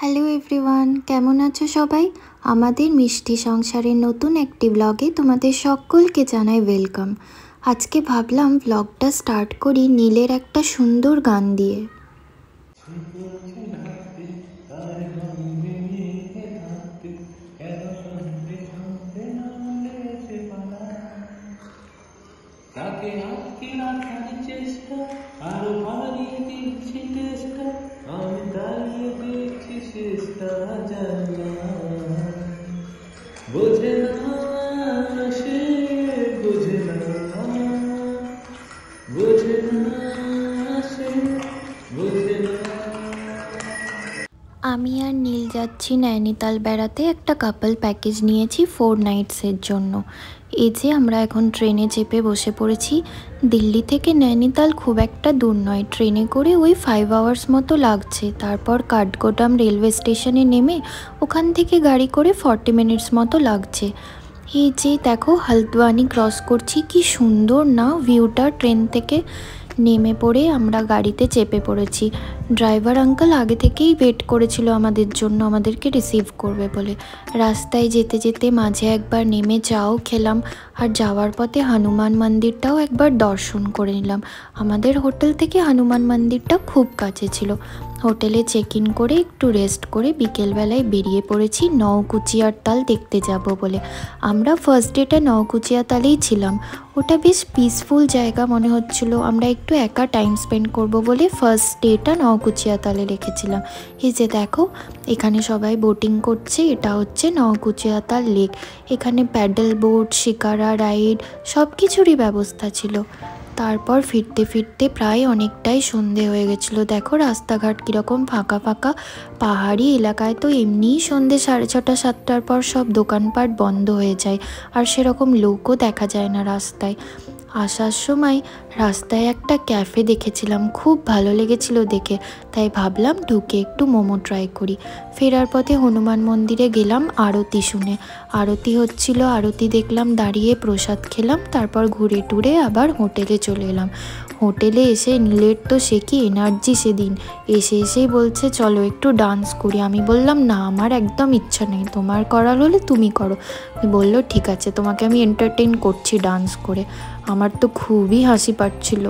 Hello everyone, কেমন আছো সবাই? আমাদের মিষ্টি সংসারের নতুন একটি ব্লগে তোমাদের সকলকে জানাই ওয়েলকাম। আজকে ভাবলাম ব্লগটা স্টার্ট করি নীলের একটা সুন্দর গান দিয়ে। আমি আর নীল যাচ্ছি নৈনিতাল বেড়াতে। একটা কাপল প্যাকেজ নিয়েছি 4 নাইটসের জন্য। এই যে আমরা এখন ট্রেনে চেপে বসে পড়েছি। দিল্লি থেকে নৈনিতাল খুব একটা দূর নয়, ট্রেনে করে ওই 5 আওয়ার্স মতো লাগছে। তারপর কাঠগোদাম রেলওয়ে স্টেশনে নেমে ওখান থেকে গাড়ি করে 40 মিনিটস মতো লাগছে। এই যে দেখো হলদ্বানি ক্রস করছি, কি সুন্দর না ভিউটা। ট্রেন থেকে নেমে পড়ে আমরা গাড়িতে চেপে পড়েছি। ড্রাইভার আঙ্কেল আগে থেকেই ওয়েট করেছিল আমাদের জন্য, আমাদেরকে রিসিভ করবে বলে। রাস্তায় যেতে যেতে মাঝে একবার নেমে চাও খেলাম, আর যাওয়ার পথে হনুমান মন্দিরটাও একবার দর্শন করে নিলাম। আমাদের হোটেল থেকে হনুমান মন্দিরটা খুব কাছে ছিল। হোটেলে চেক ইন করে একটু রেস্ট করে বিকেলবেলায় বেরিয়ে পড়েছি নওকুচিয়ার তাল দেখতে যাব বলে। আমরা ফার্স্ট ডেটা নওকুচিয়া তালেই ছিলাম। ওটা বেশ পিসফুল জায়গা মনে হচ্ছিল। আমরা একটু একা টাইম স্পেন্ড করব বলে ফার্স্ট ডেটা নওকুচিয়া তালে রেখেছিলাম। এই যে দেখো এখানে সবাই বোটিং করছে। এটা হচ্ছে নওকুচিয়া তাল লেক। এখানে প্যাডেল বোট, শিকারা রাইড সব কিছুরই ব্যবস্থা ছিল। তারপর ফিরতে ফিরতে প্রায় অনেকটাই সন্ধে হয়ে গেছিলো। দেখো রাস্তাঘাট কীরকম ফাঁকা ফাঁকা। পাহাড়ি এলাকায় তো এমনিই সন্ধে 6:30 7টার পর সব দোকানপাট বন্ধ হয়ে যায়, আর সেরকম লোকও দেখা যায় না রাস্তায়। আসার সময় রাস্তায় একটা ক্যাফে দেখেছিলাম, খুব ভালো লেগেছিল দেখে, তাই ভাবলাম ঢুকে একটু মোমো ট্রাই করি। ফেরার পথে হনুমান মন্দিরে গেলাম আরতি শুনে। আরতি হচ্ছিল, আরতি দেখলাম, দাঁড়িয়ে প্রসাদ খেলাম। তারপর ঘুরে টুরে আবার হোটেলে চলে এলাম। হোটেলে এসে নীলের তো সে কি এনার্জি সেদিন। এসেই বলছে চলো একটু ডান্স করি। আমি বললাম না, আমার একদম ইচ্ছা নেই, তোমার করার হলে তুমি করো। বললো ঠিক আছে, তোমাকে আমি এন্টারটেইন করছি ডান্স করে। আমার তো খুবই হাসি পাচ্ছিল।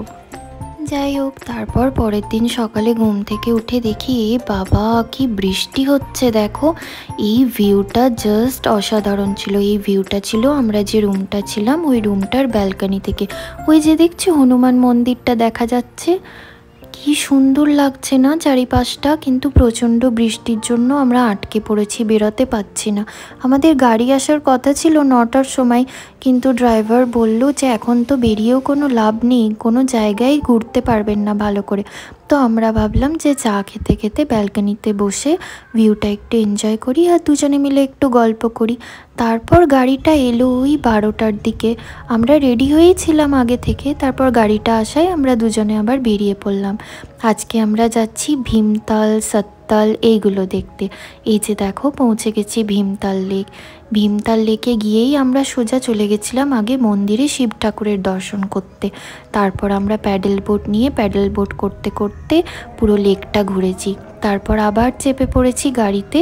যাই হোক, তারপর পরের দিন সকালে ঘুম থেকে উঠে দেখি এ বাবা কি বৃষ্টি হচ্ছে। দেখো এই ভিউটা জাস্ট অসাধারণ ছিল। এই ভিউটা ছিল আমরা যে রুমটা ছিলাম ওই রুমটার ব্যালকনি থেকে। ওই যে দেখছি হনুমান মন্দিরটা দেখা যাচ্ছে, কি সুন্দর লাগছে না চারিপাশটা। কিন্তু প্রচণ্ড বৃষ্টির জন্য আমরা আটকে পড়েছি, বেরোতে পারছি না। আমাদের গাড়ি আসার কথা ছিল 9টার সময়, কিন্তু ড্রাইভার বলল যে এখন তো বেরিয়েও কোনো লাভ নেই, কোনো জায়গায় ঘুরতে পারবেন না ভালো করে। তো আমরা ভাবলাম যে চা খেতে খেতে ব্যালকনিতে বসে ভিউটা একটু এনজয় করি আর দুজনে মিলে একটু গল্প করি। তারপর গাড়িটা এলো ওই 12টার দিকে। আমরা রেডি হয়েছিলাম আগে থেকে। তারপর গাড়িটা আসায় আমরা দুজনে আবার বেরিয়ে পড়লাম। আজকে আমরা যাচ্ছি ভীমতাল, সত্তাল এইগুলো দেখতে। এই যে দেখো পৌঁছে গেছি ভীমতাল লেক। ভীমতাল লেকে গিয়েই আমরা সোজা চলে গেছিলাম আগে মন্দিরে শিব ঠাকুরের দর্শন করতে। তারপর আমরা প্যাডেল বোট নিয়ে প্যাডেল বোট করতে করতে পুরো লেকটা ঘুরেছি। তারপর আবার চেপে পড়েছি গাড়িতে।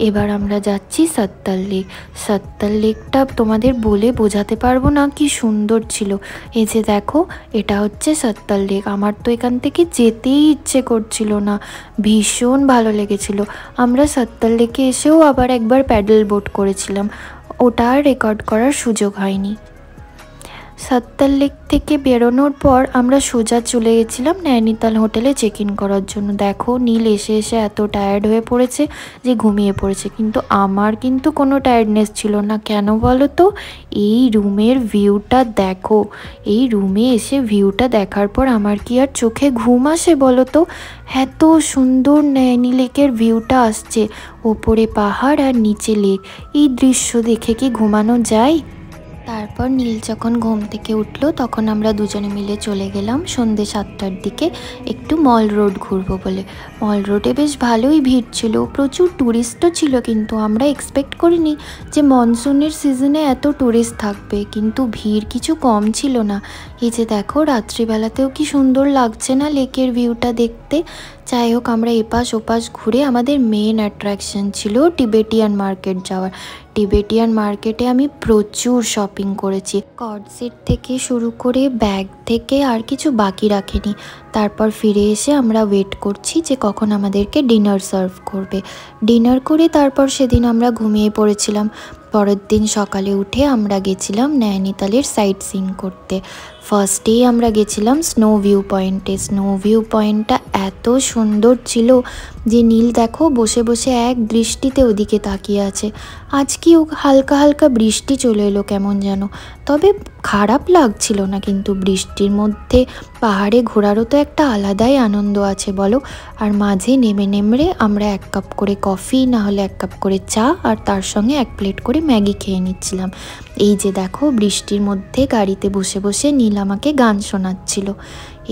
এবার আমরা যাচ্ছি সত্তাল লেক। সত্তাল লেকটা তোমাদের বলে বোঝাতে পারবো না, কি সুন্দর ছিল। এই যে দেখো এটা হচ্ছে সত্তাল লেক। আমার তো এখান থেকে যেতেই ইচ্ছে করছিল না, ভীষণ ভালো লেগেছিল। আমরা সত্তাল লেকে এসেও আবার একবার প্যাডেল বোট করেছিলাম, ওটা আর রেকর্ড করার সুযোগ হয়নি। সত্তাল লেক থেকে বেরোনোর পর আমরা সোজা চলে গেছিলাম নৈনিতাল হোটেলে চেক ইন করার জন্য। দেখো নীল এসে এত টায়ার্ড হয়ে পড়েছে যে ঘুমিয়ে পড়েছে, কিন্তু আমার কিন্তু কোনো টায়ার্ডনেস ছিল না। কেন বলো তো? এই রুমের ভিউটা দেখো। এই রুমে এসে ভিউটা দেখার পর আমার কি আর চোখে ঘুম আসে বলো তো? এত সুন্দর নৈনি লেকের ভিউটা আসছে, ওপরে পাহাড় আর নিচে লেক। এই দৃশ্য দেখে কি ঘুমানো যায়? তারপর নীল যখন ঘুম থেকে উঠলো তখন আমরা দুজনে মিলে চলে গেলাম সন্ধ্যে 7টার দিকে একটু মল রোড ঘুরবো বলে। মল রোডে বেশ ভালোই ভিড় ছিল, প্রচুর ট্যুরিস্টও ছিল, কিন্তু আমরা এক্সপেক্ট করিনি যে মনসুনের সিজনে এত ট্যুরিস্ট থাকবে, কিন্তু ভিড় কিছু কম ছিল না। এই যে দেখো রাত্রিবেলাতেও কি সুন্দর লাগছে না লেকের ভিউটা দেখতে। যাই হোক, আমরা এপাশ ওপাশ ঘুরে আমাদের মেন অ্যাট্রাকশন ছিল টিবেটিয়ান মার্কেট যাওয়ার। টিবেটিয়ান মার্কেটে আমি প্রচুর শপিং করেছি, কর্ড সেট থেকে শুরু করে ব্যাগ থেকে আর কিছু বাকি রাখিনি। তারপর ফিরে এসে আমরা ওয়েট করছি যে কখন আমাদেরকে ডিনার সার্ভ করবে। ডিনার করে তারপর সেদিন আমরা ঘুমিয়ে পড়েছিলাম। পরের দিন সকালে উঠে আমরা গেছিলাম নৈনিতালের সাইট সিন করতে। ফার্স্টেই আমরা গেছিলাম স্নো ভিউ পয়েন্টে। স্নো ভিউ পয়েন্টটা এত সুন্দর ছিল যে নীল দেখো বসে বসে এক দৃষ্টিতে ওদিকে তাকিয়ে আছে। আজকেও হালকা হালকা বৃষ্টি চলে এলো কেমন যেন, তবে খারাপ লাগছিল না। কিন্তু বৃষ্টির মধ্যে পাহাড়ে ঘোরারও তো একটা আলাদাই আনন্দ আছে বলো। আর মাঝে নেমে নেমড়ে আমরা 1 কাপ করে কফি, না হলে 1 কাপ করে চা, আর তার সঙ্গে 1 প্লেট করে ম্যাগি খেয়ে নিচ্ছিলাম। এই যে দেখো বৃষ্টির মধ্যে গাড়িতে বসে বসে নীল আমাকে গান শোনাচ্ছিল।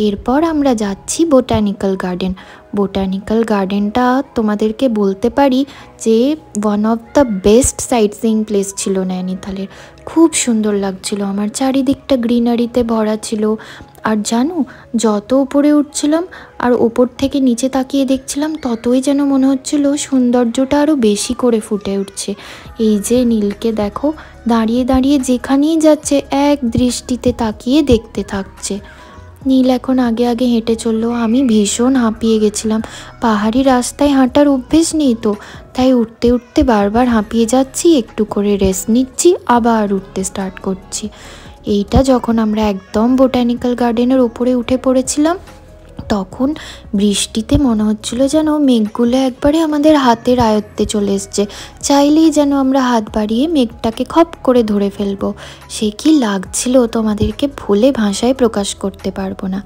এরপর আমরা যাচ্ছি বোটানিক্যাল গার্ডেন। বোটানিক্যাল গার্ডেনটা তোমাদেরকে বলতে পারি যে one of the best site seeing place ছিল নৈনিতালের। খুব সুন্দর লাগছিল আমার, চারিদিকটা গ্রিনারিতে ভরা ছিল। আর জানো, যত উপরে উঠছিলাম আর ওপর থেকে নিচে তাকিয়ে দেখছিলাম, ততই যেন মনে হচ্ছিল সৌন্দর্যটা আরও বেশি করে ফুটে উঠছে। এই যে নীলকে দেখো দাঁড়িয়ে দাঁড়িয়ে যেখানেই যাচ্ছে এক দৃষ্টিতে তাকিয়ে দেখতে থাকছে। নীল এখন আগে আগে হেঁটে চললো। আমি ভীষণ হাঁপিয়ে গেছিলাম, পাহাড়ি রাস্তায় হাঁটার অভ্যেস নেই তো, তাই উঠতে উঠতে বারবার হাঁপিয়ে যাচ্ছি, একটু করে রেস্ট নিচ্ছি, আবার উঠতে স্টার্ট করছি। এইটা যখন আমরা একদম বোটানিক্যাল গার্ডেনের ওপরে উঠে পড়েছিলাম, তখন বৃষ্টিতে মনে হচ্ছিল যেন মেঘগুলো একবারে আমাদের হাতের আয়ত্তে চলে এসছে, চাইলেই যেন আমরা হাত বাড়িয়ে মেঘটাকে খপ করে ধরে ফেলবো। সে কি লাগছিল তোমাদেরকে বলে ভাষায় প্রকাশ করতে পারবো না।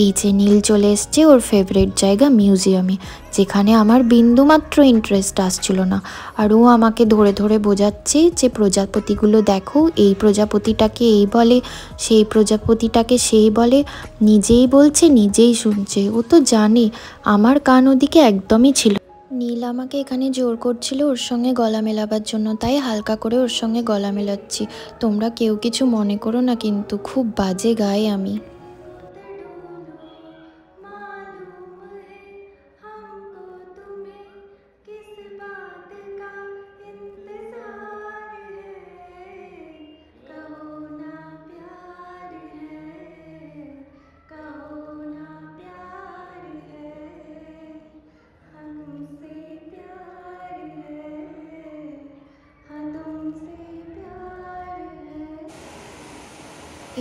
এই যে নীল চলে এসছে ওর ফেভারিট জায়গা মিউজিয়ামে, যেখানে আমার বিন্দুমাত্র ইন্টারেস্ট আসছিল না। আর ও আমাকে ধরে ধরে বোঝাচ্ছে যে প্রজাপতিগুলো দেখো, এই প্রজাপতিটাকে এই বলে, সেই প্রজাপতিটাকে সেই বলে। নিজেই বলছে নিজেই শুনছে, ও তো জানে আমার কান ওদিকে একদমই ছিল। নীল আমাকে এখানে জোর করছিল ওর সঙ্গে গলা মেলাবার জন্য, তাই হালকা করে ওর সঙ্গে গলা মেলাচ্ছি। তোমরা কেউ কিছু মনে করো না, কিন্তু খুব বাজে গাই আমি।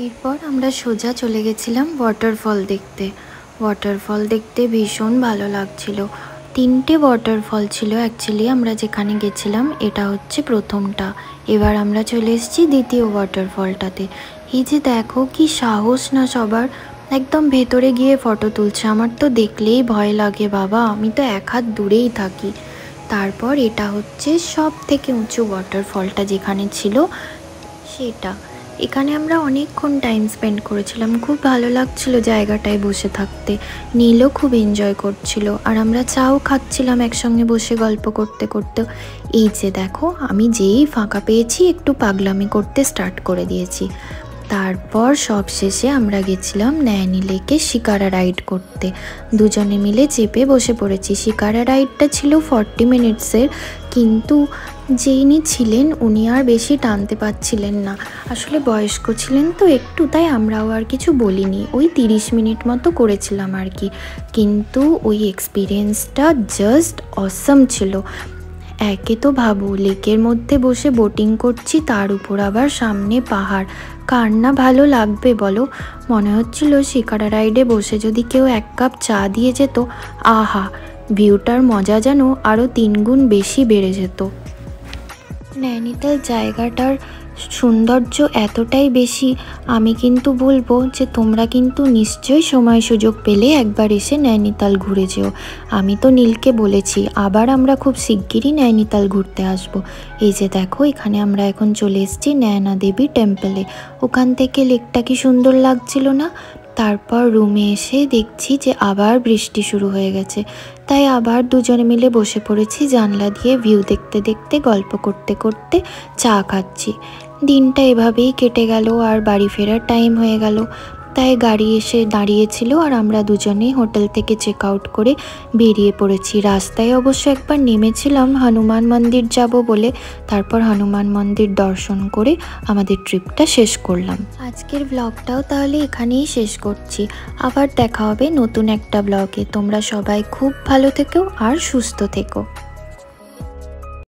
এরপর আমরা সোজা চলে গেছিলাম ওয়াটারফল দেখতে। ওয়াটারফল দেখতে ভীষণ ভালো লাগছিল। 3টে ওয়াটারফল ছিল অ্যাকচুয়ালি আমরা যেখানে গেছিলাম, এটা হচ্ছে প্রথমটা। এবার আমরা চলে এসেছি দ্বিতীয় ওয়াটারফলটাতে। এই যে দেখো কি সাহস না সবার, একদম ভেতরে গিয়ে ফটো তুলছে। আমার তো দেখলেই ভয় লাগে বাবা, আমি তো 1 হাত দূরেই থাকি। তারপর এটা হচ্ছে সব থেকে উঁচু ওয়াটারফলটা যেখানে ছিল সেটা। এখানে আমরা অনেকক্ষণ টাইম স্পেন্ড করেছিলাম, খুব ভালো লাগছিল জায়গাটায় বসে থাকতে। নীলও খুব এনজয় করছিল, আর আমরা চাও খাচ্ছিলাম একসঙ্গে বসে গল্প করতে করতে। এই যে দেখো আমি যেই ফাঁকা পেয়েছি একটু পাগলামি করতে স্টার্ট করে দিয়েছি। তারপর সব শেষে আমরা গেছিলাম নৈনি লেকে শিকারা রাইড করতে। দুজনে মিলে চেপে বসে পড়েছি। শিকারা রাইডটা ছিল 40 মিনিটসের, কিন্তু যিনি ছিলেন উনি আর বেশি টানতে পারছিলেন না। আসলে বয়স্ক ছিলেন তো একটু, তাই আমরাও আর কিছু বলিনি। ওই 30 মিনিট মতো করেছিলাম আর কি। কিন্তু ওই এক্সপিরিয়েন্সটা জাস্ট অসাম ছিল। একে তো ভাবো লেকের মধ্যে বসে বোটিং করছি, তার উপর আবার সামনে পাহাড়, কার না ভালো লাগবে বলো। মনে হচ্ছিল শিকারা রাইডে বসে যদি কেউ 1 কাপ চা দিয়ে যেত, আহা, ভিউটার মজা যেন আরও 3 গুণ বেশি বেড়ে যেত। নৈনিতাল জায়গাটার সৌন্দর্য এতটাই বেশি, আমি কিন্তু বলবো যে তোমরা কিন্তু নিশ্চয়ই সময় সুযোগ পেলে একবার এসে নৈনিতাল ঘুরে যেও। আমি তো নীলকে বলেছি আবার আমরা খুব শিগগিরই নৈনিতাল ঘুরতে আসব। এই যে দেখো এখানে আমরা এখন চলে এসেছি নয়না দেবী টেম্পলে। ওখান থেকে লেকটা কি সুন্দর লাগছিল না। তারপর রুমে এসে দেখছি যে আবার বৃষ্টি শুরু হয়ে গেছে, তাই আবার দুজনে মিলে বসে পড়েছি জানলা দিয়ে ভিউ দেখতে দেখতে, গল্প করতে করতে চা খাচ্ছি। দিনটা এভাবেই কেটে গেল আর বাড়ি ফেরার টাইম হয়ে গেল। তাই গাড়ি এসে দাঁড়িয়েছিল আর আমরা দুজনেই হোটেল থেকে চেক আউট করে বেরিয়ে পড়েছি। রাস্তায় অবশ্য একবার নেমেছিলাম হনুমান মন্দির যাব বলে, তারপর হনুমান মন্দির দর্শন করে আমাদের ট্রিপটা শেষ করলাম। আজকের ব্লগটাও তাহলে এখানেই শেষ করছি। আবার দেখা হবে নতুন একটা ব্লগে। তোমরা সবাই খুব ভালো থেকো আর সুস্থ থেকো।